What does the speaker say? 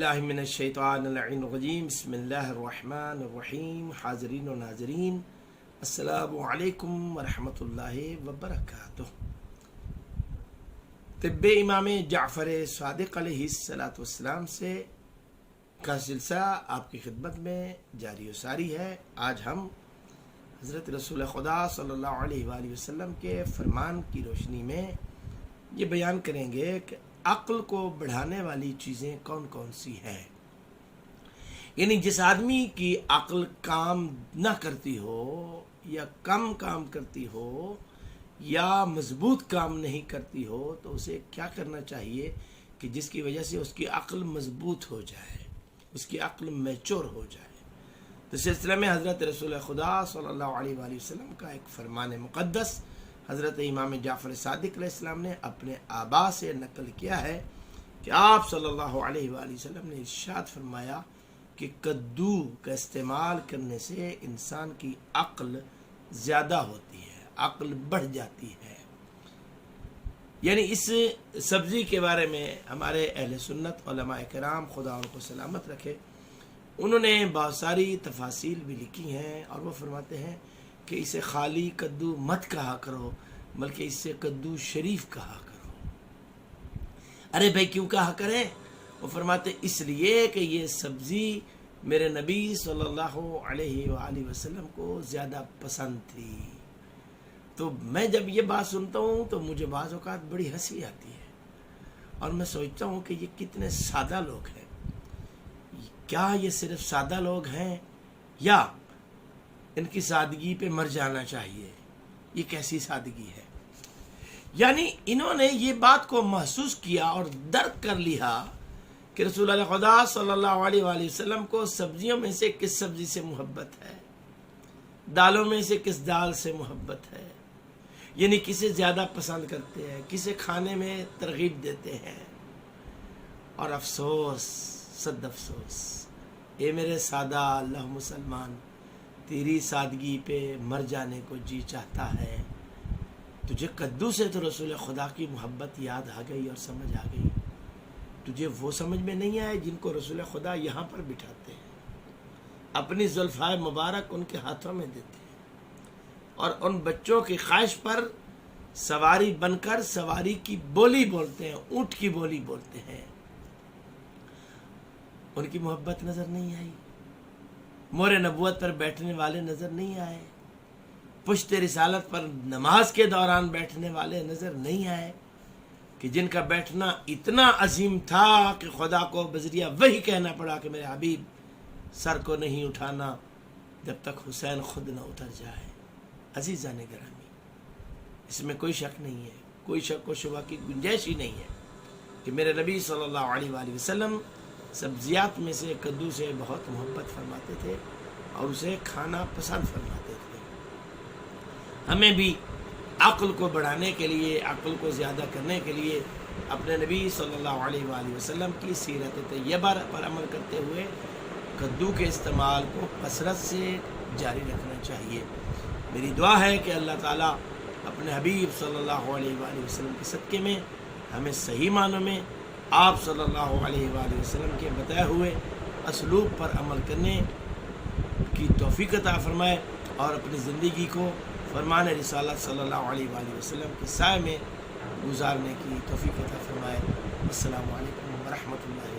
اللہ من الشیطان اللعین الرجیم بسم اللہ الرحمن الرحیم۔ حاضرین و ناظرین السلام علیکم ورحمۃ اللہ وبرکاتہ۔ طب امام جعفر صادق علیہ السلام سے کا سلسلہ آپ کی خدمت میں جاری و ساری ہے۔ آج ہم حضرت رسول خدا صلی اللہ علیہ وآلہ وسلم کے فرمان کی روشنی میں یہ بیان کریں گے کہ عقل کو بڑھانے والی چیزیں کون کون سی ہیں۔ یعنی جس آدمی کی عقل کام نہ کرتی ہو یا کم کام کرتی ہو یا مضبوط کام نہیں کرتی ہو تو اسے کیا کرنا چاہیے کہ جس کی وجہ سے اس کی عقل مضبوط ہو جائے، اس کی عقل میچور ہو جائے۔ تو سلسلے میں حضرت رسول خدا صلی اللہ علیہ وآلہ وسلم کا ایک فرمان مقدس حضرت امام جعفر صادق علیہ السلام نے اپنے آبا سے نقل کیا ہے کہ آپ صلی اللہ علیہ وآلہ وسلم نے ارشاد فرمایا کہ کدو کا استعمال کرنے سے انسان کی عقل زیادہ ہوتی ہے، عقل بڑھ جاتی ہے۔ یعنی اس سبزی کے بارے میں ہمارے اہل سنت علماء کرام خدا ان کو سلامت رکھے، انہوں نے بہت ساری تفاصیل بھی لکھی ہیں اور وہ فرماتے ہیں کہ اسے خالی کدو مت کہا کرو بلکہ اس سے کدو شریف کہا کرو۔ ارے بھائی کیوں کہا کریں؟ وہ فرماتے اس لیے کہ یہ سبزی میرے نبی صلی اللہ علیہ وآلہ وسلم کو زیادہ پسند تھی۔ تو میں جب یہ بات سنتا ہوں تو مجھے بعض اوقات بڑی ہنسی آتی ہے اور میں سوچتا ہوں کہ یہ کتنے سادہ لوگ ہیں۔ کیا یہ صرف سادہ لوگ ہیں یا ان کی سادگی پہ مر جانا چاہیے؟ یہ کیسی سادگی ہے؟ یعنی انہوں نے یہ بات کو محسوس کیا اور درک کر لیا کہ رسول اللہ خدا صلی اللہ علیہ وآلہ وسلم کو سبزیوں میں سے کس سبزی سے محبت ہے، دالوں میں سے کس دال سے محبت ہے، یعنی کسے زیادہ پسند کرتے ہیں، کسے کھانے میں ترغیب دیتے ہیں۔ اور افسوس، صد افسوس، اے میرے سادہ اللہ مسلمان، تیری سادگی پہ مر جانے کو جی چاہتا ہے۔ تجھے کدو سے تو رسول خدا کی محبت یاد آ گئی اور سمجھ آ گئی، تجھے وہ سمجھ میں نہیں آئے جن کو رسول خدا یہاں پر بٹھاتے ہیں، اپنی زلفائے مبارک ان کے ہاتھوں میں دیتے ہیں اور ان بچوں کی خواہش پر سواری بن کر سواری کی بولی بولتے ہیں، اونٹ کی بولی بولتے ہیں۔ ان کی محبت نظر نہیں آئی، مور نبوت پر بیٹھنے والے نظر نہیں آئے، پشت رسالت پر نماز کے دوران بیٹھنے والے نظر نہیں آئے کہ جن کا بیٹھنا اتنا عظیم تھا کہ خدا کو بذریعہ وہی کہنا پڑا کہ میرے حبیب سر کو نہیں اٹھانا جب تک حسین خود نہ اتر جائے۔ عزیزان گرامی، اس میں کوئی شک نہیں ہے، کوئی شک و شبہ کی گنجائش ہی نہیں ہے کہ میرے نبی صلی اللہ علیہ وآلہ وسلم سبزیات میں سے کدو سے بہت محبت فرماتے تھے اور اسے کھانا پسند فرماتے تھے۔ ہمیں بھی عقل کو بڑھانے کے لیے، عقل کو زیادہ کرنے کے لیے اپنے نبی صلی اللہ علیہ وآلہ وسلم کی سیرت طیبہ پر عمل کرتے ہوئے کدو کے استعمال کو کثرت سے جاری رکھنا چاہیے۔ میری دعا ہے کہ اللہ تعالیٰ اپنے حبیب صلی اللہ علیہ وآلہ وسلم کے صدقے میں ہمیں صحیح معنوں میں آپ صلی اللہ علیہ وآلہ وسلم کے بتائے ہوئے اسلوب پر عمل کرنے کی توفیق عطا فرمائے اور اپنی زندگی کو فرمان رسالت صلی اللہ علیہ وآلہ وسلم کے سائے میں گزارنے کی توفیق عطا فرمائے۔ السلام علیکم ورحمۃ اللہ۔